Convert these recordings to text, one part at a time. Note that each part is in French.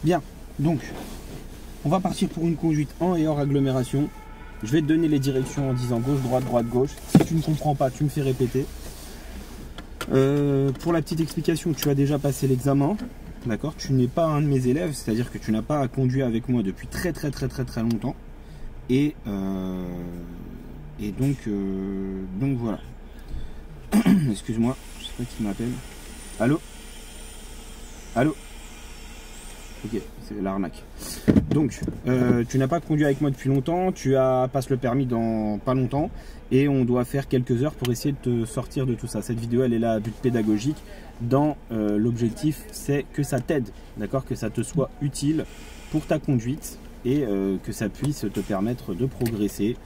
Bien, donc, on va partir pour une conduite en et hors agglomération. Je vais te donner les directions en disant gauche, droite, gauche. Si tu ne comprends pas, tu me fais répéter. Pour la petite explication, tu as déjà passé l'examen. D'accord, tu n'es pas un de mes élèves, c'est-à-dire que tu n'as pas conduit avec moi depuis très longtemps. Et donc voilà. Excuse-moi, je sais pas qui m'appelle. Allô? Allô? Ok, c'est l'arnaque. Donc, tu n'as pas conduit avec moi depuis longtemps, tu passes le permis dans pas longtemps, et on doit faire quelques heures pour essayer de te sortir de tout ça. Cette vidéo, elle est là à but pédagogique. L'objectif, c'est que ça t'aide, d'accord, que ça te soit utile pour ta conduite et que ça puisse te permettre de progresser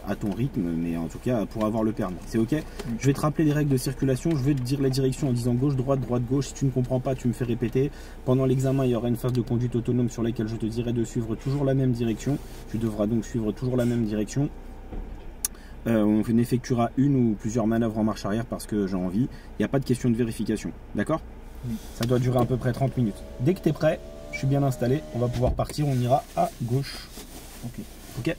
à ton rythme, mais en tout cas pour avoir le permis. C'est ok? Je vais te rappeler les règles de circulation, je vais te dire la direction en disant gauche, droite, gauche. Si tu ne comprends pas, tu me fais répéter. Pendant l'examen, il y aura une phase de conduite autonome sur laquelle je te dirai de suivre toujours la même direction. Tu devras donc suivre toujours la même direction. On effectuera une ou plusieurs manœuvres en marche arrière parce que j'ai envie. Il n'y a pas de question de vérification, d'accord? Ça doit durer à peu près 30 minutes. Dès que tu es prêt, je suis bien installé, on va pouvoir partir, on ira à gauche. Ok.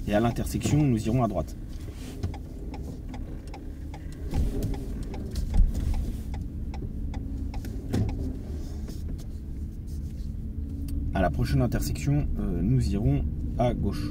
Et à l'intersection, nous irons à droite. À la prochaine intersection, nous irons à gauche.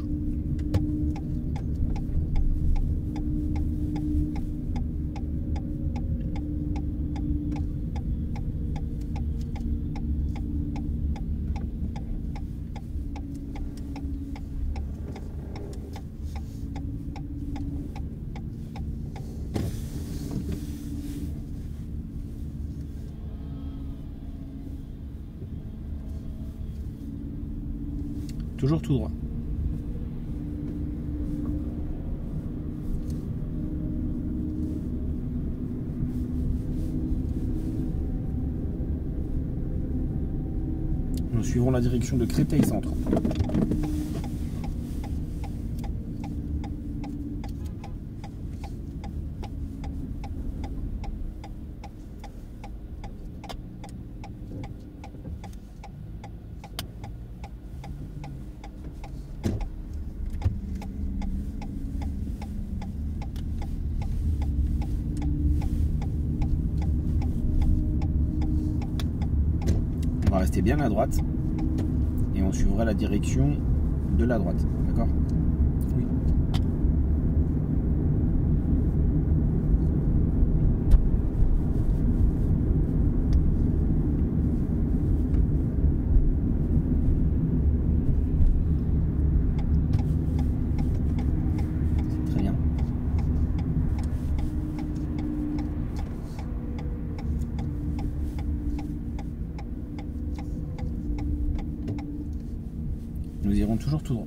Toujours tout droit. Nous suivrons la direction de Créteil Centre. On va rester bien à droite et on suivra la direction de la droite, d'accord? Oui. C'est très bien. Nous irons toujours tout droit.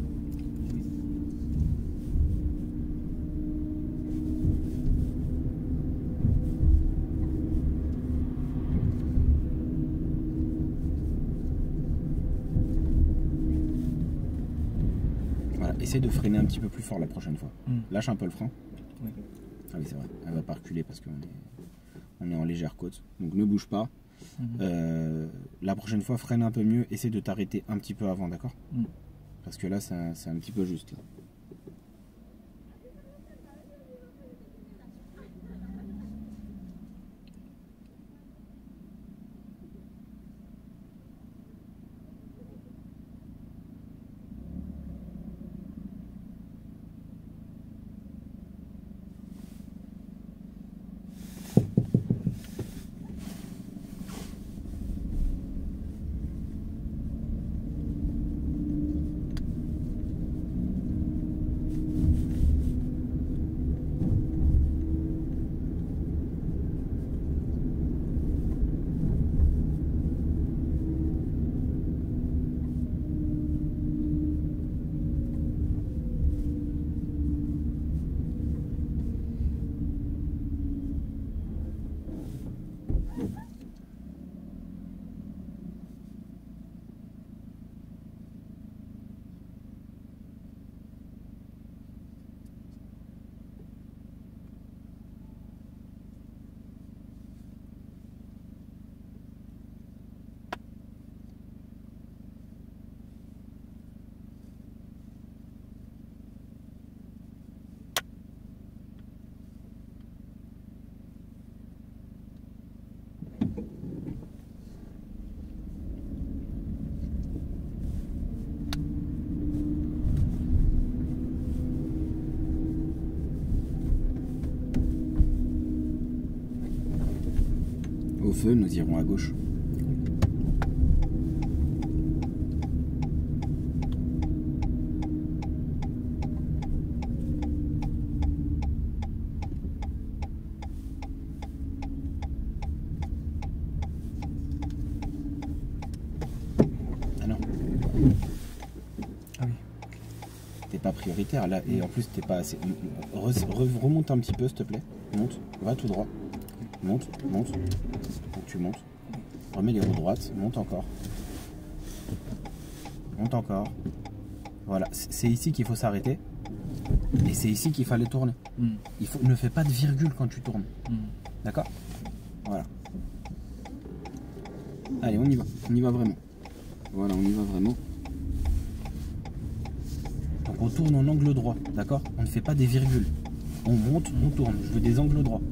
Voilà, essaie de freiner un petit peu plus fort la prochaine fois. Lâche un peu le frein. Oui. Ah oui, c'est vrai, elle va pas reculer parce qu'on est en légère côte. Donc ne bouge pas. La prochaine fois, freine un peu mieux. Essaie de t'arrêter un petit peu avant, d'accord? Parce que là, c'est un petit peu juste. Là. feu, nous irons à gauche. Ah non. Ah oui. T'es pas prioritaire là, et en plus t'es pas assez. Remonte un petit peu, s'il te plaît. Monte, va tout droit. Monte, monte. Donc tu montes. Remets les roues droites, monte encore. Monte encore. Voilà, c'est ici qu'il faut s'arrêter. Et c'est ici qu'il fallait tourner. Ne fais pas de virgule quand tu tournes. D'accord? Voilà. Allez, on y va vraiment. Voilà, on y va vraiment. Donc on tourne en angle droit, d'accord? On ne fait pas des virgules. On monte, on tourne. Je veux des angles droits.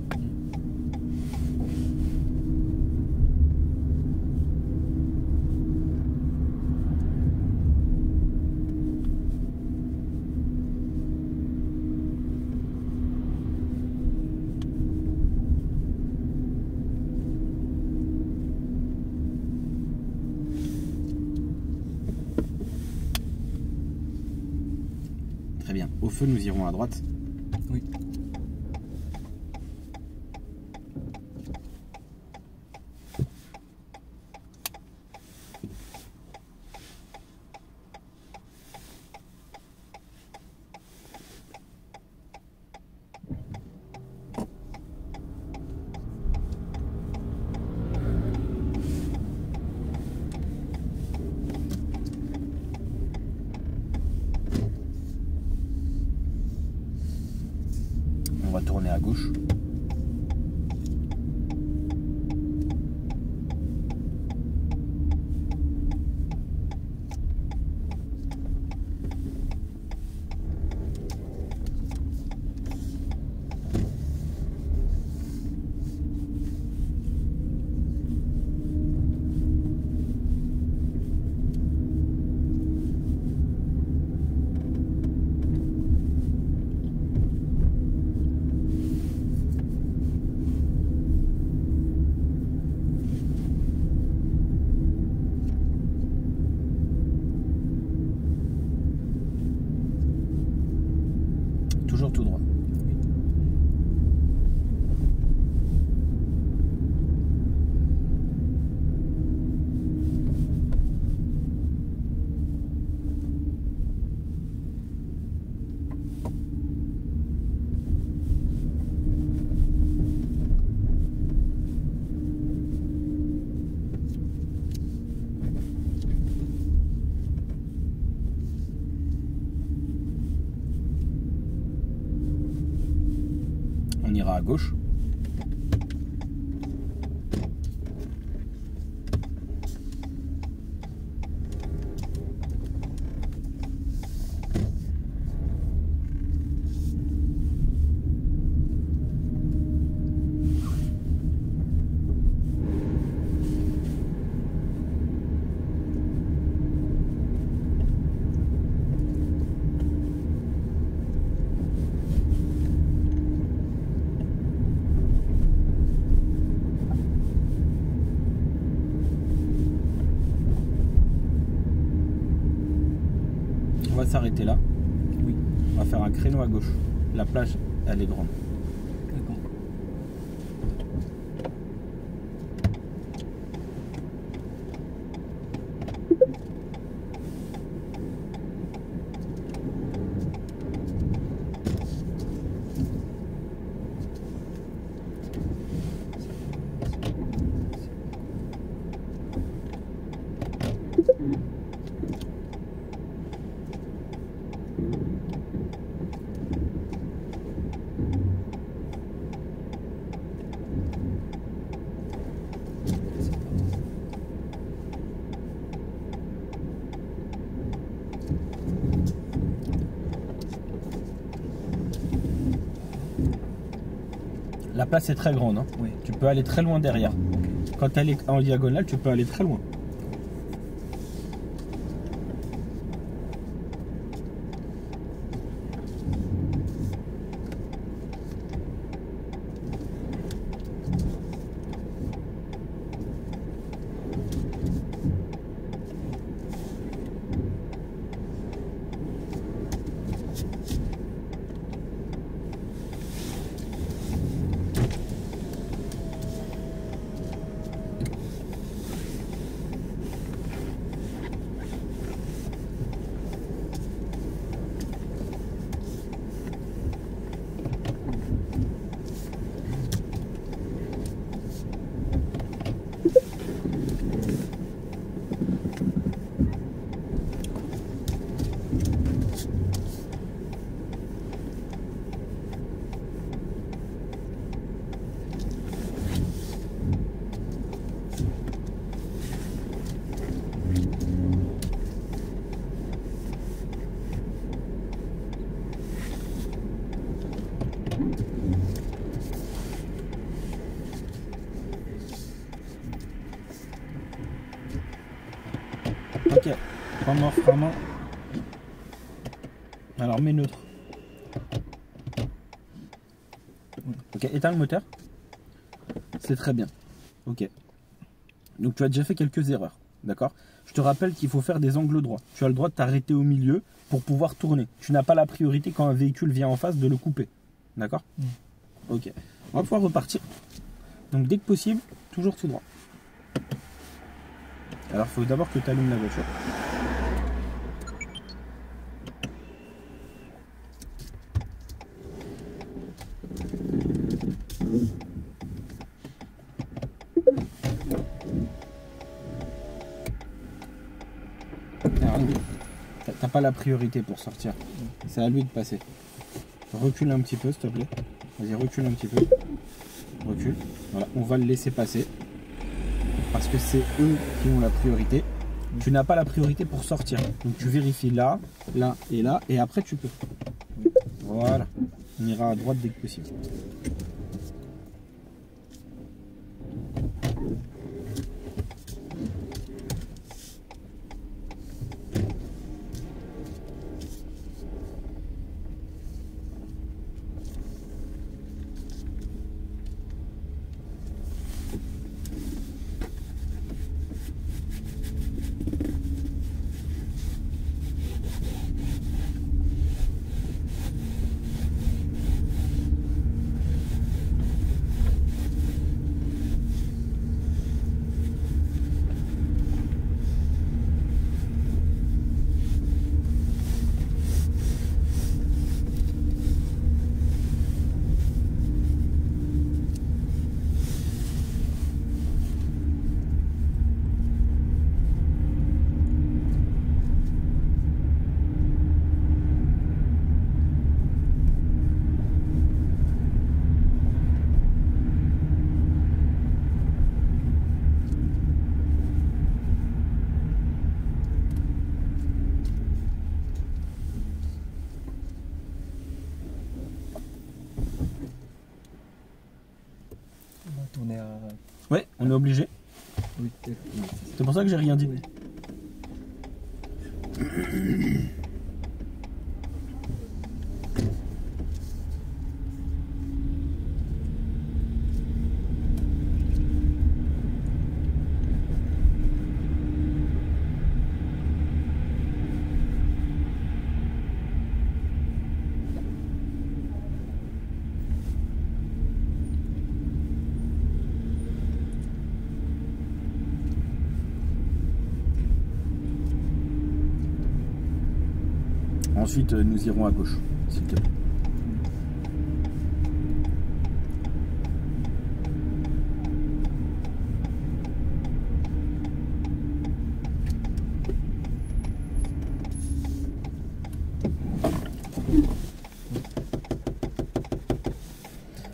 Très bien. Au feu, nous irons à droite. Oui. On va tourner à gauche. Toujours tout droit. On ira à gauche. On va s'arrêter là. Oui. On va faire un créneau à gauche. La plage, elle est grande. D'accord. La place est très grande, hein. Oui. Tu peux aller très loin derrière. Quand elle est en diagonale, tu peux aller très loin. Ok, point mort, vraiment. Alors mets neutre. Ok, éteins le moteur. C'est très bien. Ok. Donc tu as déjà fait quelques erreurs. D'accord? Je te rappelle qu'il faut faire des angles droits. Tu as le droit de t'arrêter au milieu pour pouvoir tourner. Tu n'as pas la priorité quand un véhicule vient en face de le couper. D'accord? Ok. On va pouvoir repartir. Donc dès que possible, toujours tout droit. Alors il faut d'abord que tu allumes la voiture. T'as pas la priorité pour sortir. C'est à lui de passer. Recule un petit peu, s'il te plaît. Vas-y, recule un petit peu. Recule. Voilà, on va le laisser passer. Parce que c'est eux qui ont la priorité. Tu n'as pas la priorité pour sortir. Donc tu vérifies là, là et là. Et après tu peux. Voilà. On ira à droite dès que possible. On est à... Ouais, on est obligé. Oui, C'est pour ça que j'ai rien dit. oui. Ensuite, nous irons à gauche, s'il te plaît.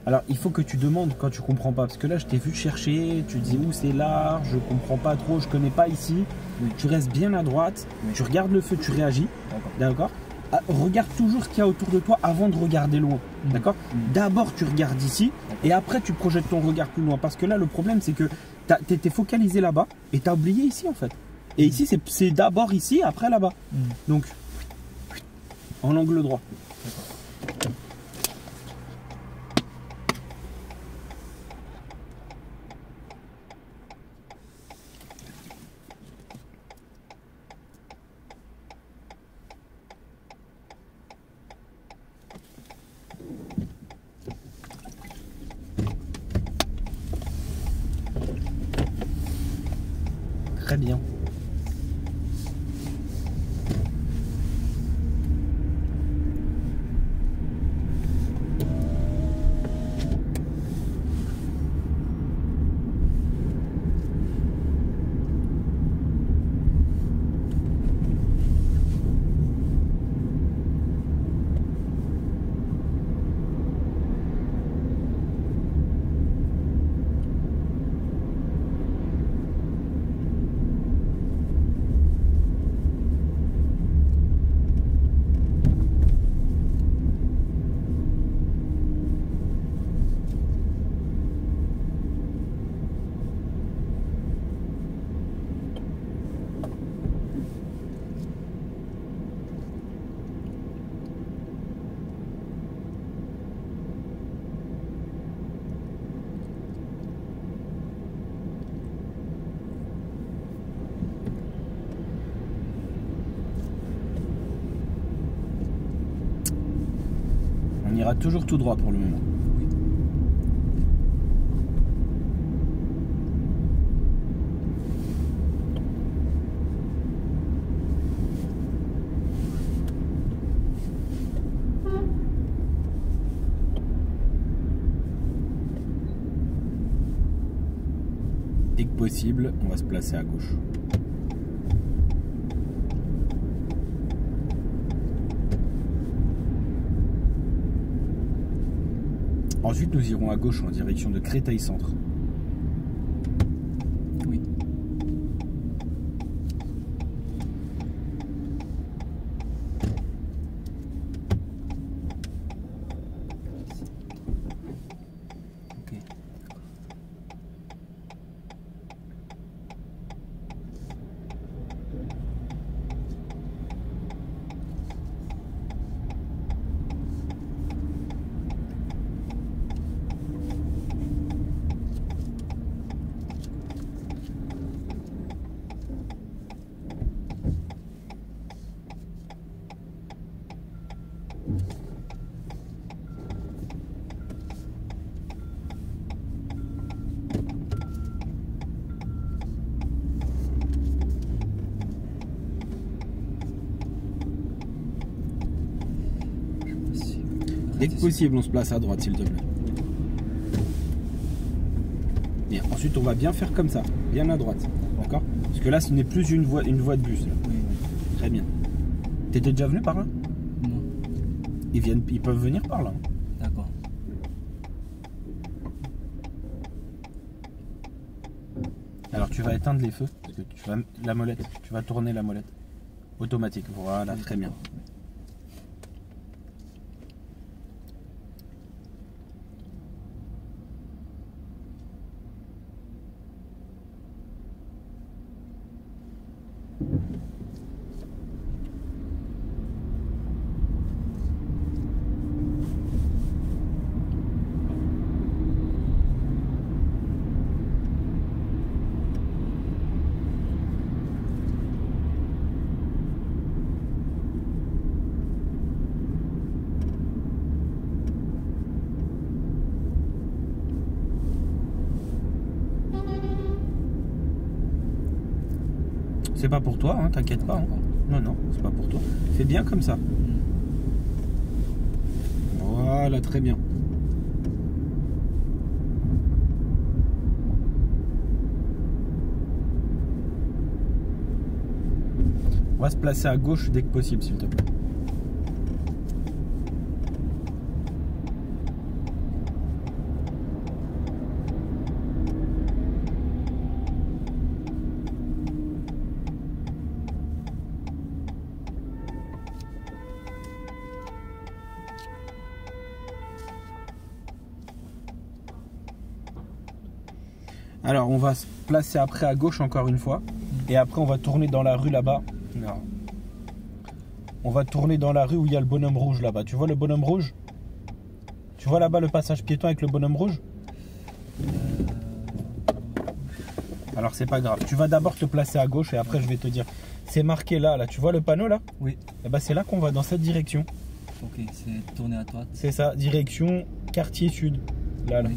Alors, il faut que tu demandes quand tu comprends pas. Parce que là, je t'ai vu chercher, tu dis où c'est large, je comprends pas trop, je connais pas ici. Oui. Tu restes bien à droite, Oui. tu regardes le feu, tu réagis. D'accord. D'accord? Ah, regarde toujours ce qu'il y a autour de toi avant de regarder loin. D'accord? D'abord, tu regardes ici et après, tu projettes ton regard plus loin. Parce que là, le problème, c'est que tu étais focalisé là-bas et tu as oublié ici en fait. Et ici, c'est d'abord ici, après là-bas. Donc, en angle droit. Très bien. ira toujours tout droit pour le moment. Oui. Dès que possible, on va se placer à gauche. Ensuite, nous irons à gauche en direction de Créteil Centre. Oui. Ok. Dès que possible, on se place à droite, s'il te plaît. Et ensuite, on va bien faire comme ça, bien à droite, d'accord? Parce que là, ce n'est plus une voie de bus. Là. Oui, oui. Très bien. T'étais déjà venu par là? Non. Ils peuvent venir par là. D'accord. Alors, tu vas éteindre les feux, parce que la molette, tu vas tourner la molette. Automatique, voilà, très bien. C'est pas pour toi, hein, t'inquiète pas. Hein. Non, non, c'est pas pour toi. Fais bien comme ça. Voilà, très bien. On va se placer à gauche dès que possible, s'il te plaît. Alors, on va se placer après à gauche encore une fois. Et après, on va tourner dans la rue là-bas. Non. On va tourner dans la rue où il y a le bonhomme rouge là-bas. Tu vois le bonhomme rouge? Tu vois là-bas le passage piéton avec le bonhomme rouge? Alors, c'est pas grave. Tu vas d'abord te placer à gauche et après, je vais te dire. C'est marqué là, là. Tu vois le panneau là? Oui. Et ben, c'est là qu'on va, dans cette direction. Ok, c'est tourner à droite. C'est ça, direction quartier sud. Là, là. Oui.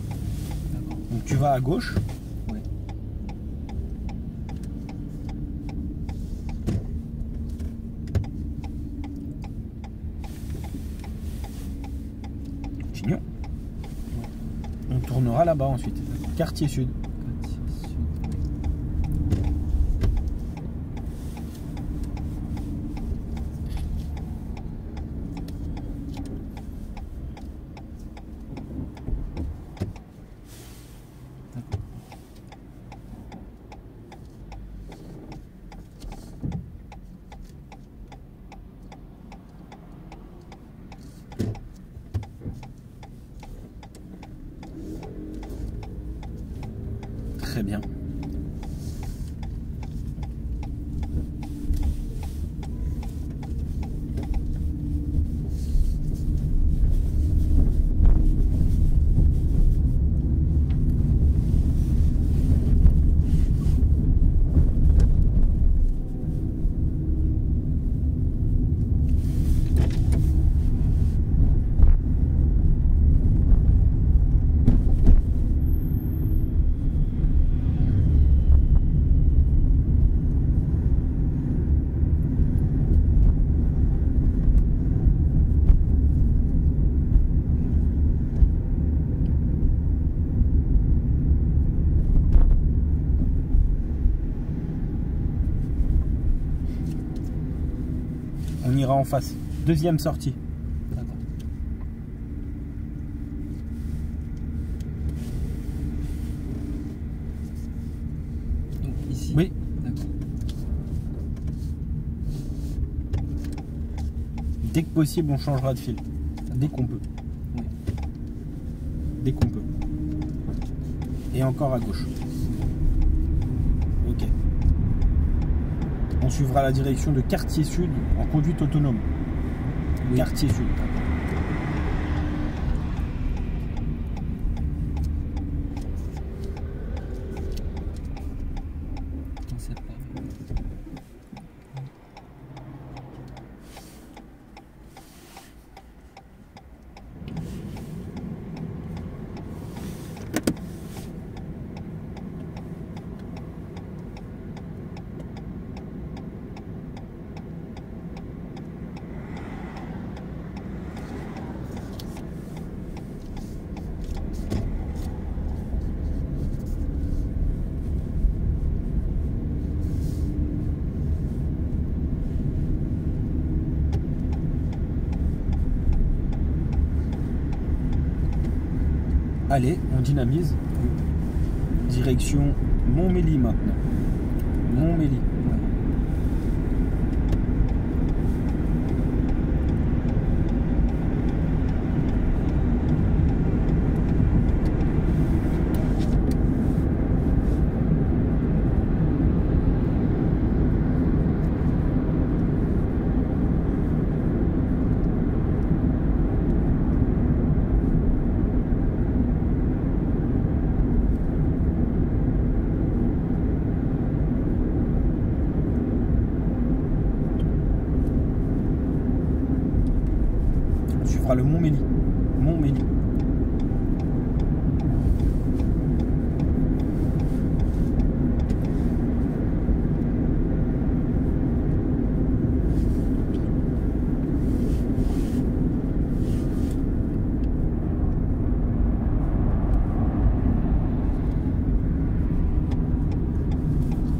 D'accord. Donc, tu vas à gauche. Oui. Continuons. On tournera là-bas ensuite. Quartier sud. Quartier sud, oui. D'accord. On ira en face. Deuxième sortie. D'accord. Donc ici. Oui. D'accord. Dès que possible, on changera de fil. Dès qu'on peut. Oui. Dès qu'on peut. Et encore à gauche. Ok. On suivra la direction de Quartier Sud en conduite autonome. Oui. Quartier Sud. On sait pas. Allez, on dynamise. Direction Montmélie maintenant. Montmélie. Ouais. On suivra le Montmélie. Montmélie.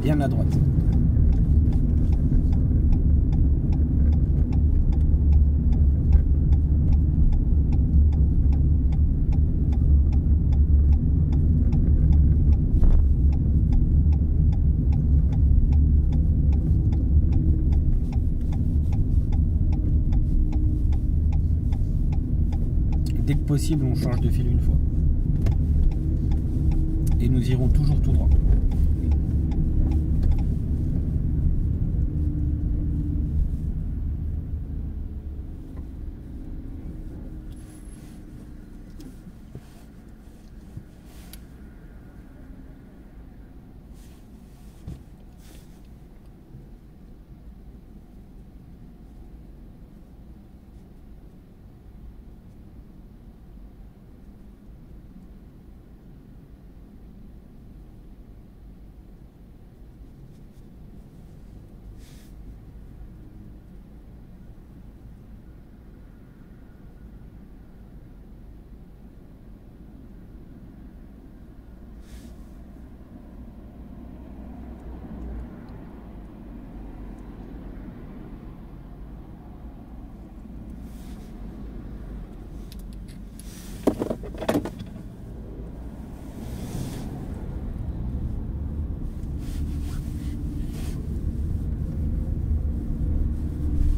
Bien à droite. Dès que possible, on change de fil une fois. Et nous irons toujours tout droit.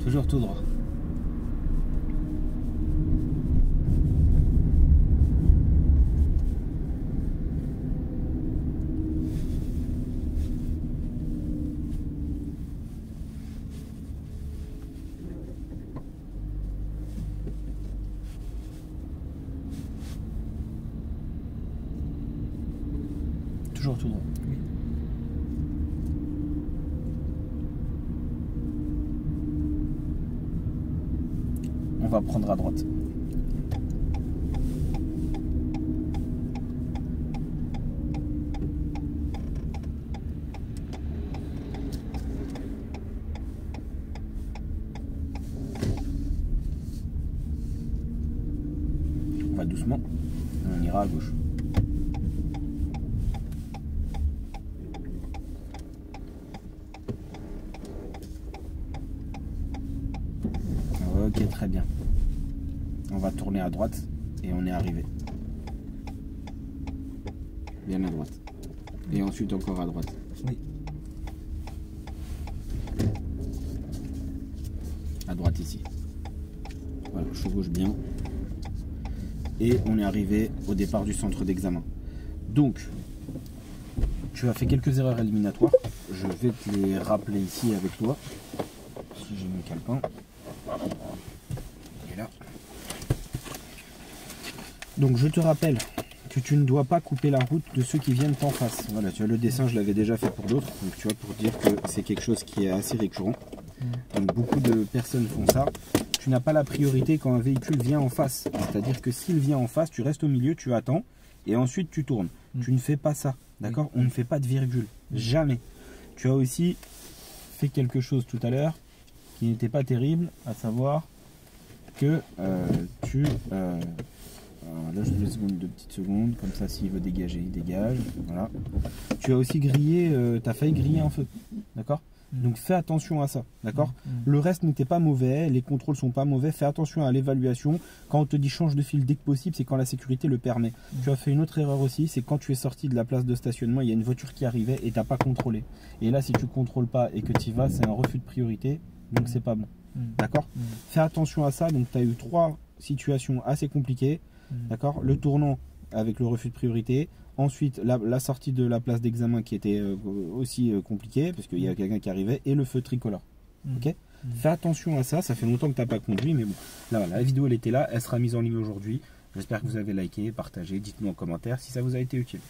Toujours tout droit. Toujours tout droit. Oui. On va prendre à droite. On va doucement. On ira à gauche. très bien. On va tourner à droite et on est arrivé. Bien à droite. Et ensuite encore à droite. Oui. À droite ici. Voilà, chevauche bien. Et on est arrivé au départ du centre d'examen. Donc, tu as fait quelques erreurs éliminatoires. Je vais te les rappeler ici avec toi. Si j'ai mon calepin. Il est là. Donc, je te rappelle que tu ne dois pas couper la route de ceux qui viennent en face. Voilà, tu vois, le dessin, je l'avais déjà fait pour d'autres. Donc, tu vois, pour dire que c'est quelque chose qui est assez récurrent. Donc, beaucoup de personnes font ça. Tu n'as pas la priorité quand un véhicule vient en face. C'est-à-dire que s'il vient en face, tu restes au milieu, tu attends et ensuite tu tournes. Tu ne fais pas ça, d'accord? On ne fait pas de virgule, jamais. Tu as aussi fait quelque chose tout à l'heure qui n'était pas terrible, à savoir que là je te laisse 2 petites secondes, comme ça s'il veut dégager, il dégage. Voilà. Tu as aussi grillé, tu as failli griller un feu, d'accord? Donc fais attention à ça, d'accord? Le reste n'était pas mauvais, les contrôles sont pas mauvais, fais attention à l'évaluation. Quand on te dit change de fil dès que possible, c'est quand la sécurité le permet. Tu as fait une autre erreur aussi, c'est quand tu es sorti de la place de stationnement, il y a une voiture qui arrivait et tu n'as pas contrôlé. Et là, si tu contrôles pas et que tu y vas, c'est un refus de priorité, donc c'est pas bon, d'accord? Fais attention à ça, donc tu as eu 3 situations assez compliquées, d'accord? Le tournant avec le refus de priorité. Ensuite, la sortie de la place d'examen qui était aussi compliquée, parce qu'il y a quelqu'un qui arrivait, et le feu tricolore. Ok? Fais attention à ça, ça fait longtemps que tu n'as pas conduit, mais bon, là, voilà, la vidéo elle était là, elle sera mise en ligne aujourd'hui. J'espère que vous avez liké, partagé, dites-nous en commentaire si ça vous a été utile.